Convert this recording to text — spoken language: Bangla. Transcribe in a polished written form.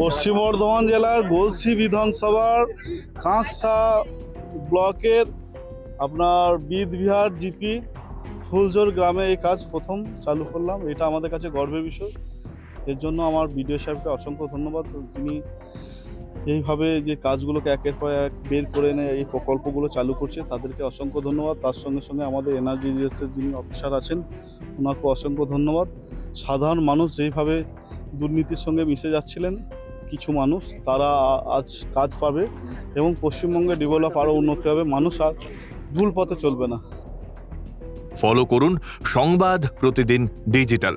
পশ্চিম বর্ধমান জেলার গলসি বিধানসভার কাঁকসা ব্লকের আপনার বিদবিহার জিপি ফুলজোর গ্রামে এই কাজ প্রথম চালু করলাম। এটা আমাদের কাছে গর্বের বিষয়। এর জন্য আমার বিডিও সাহেবকে অসংখ্য ধন্যবাদ। তিনি এইভাবে যে কাজগুলোকে একের পর এক বের করে এনে এই প্রকল্পগুলো চালু করছে, তাদেরকে অসংখ্য ধন্যবাদ। তার সঙ্গে সঙ্গে আমাদের এনার্জি রিসোর্সের যিনি অফিসার আছেন, ওনাকে অসংখ্য ধন্যবাদ। সাধারণ মানুষ যেইভাবে দুর্নীতির সঙ্গে মিশে যাচ্ছিলেন কিছু মানুষ, তারা আজ কাজ পাবে এবং পশ্চিমবঙ্গে ডেভেলপ আরও উন্নতি হবে। মানুষ আর ভুল পথে চলবে না। ফলো করুন সংবাদ প্রতিদিন ডিজিটাল।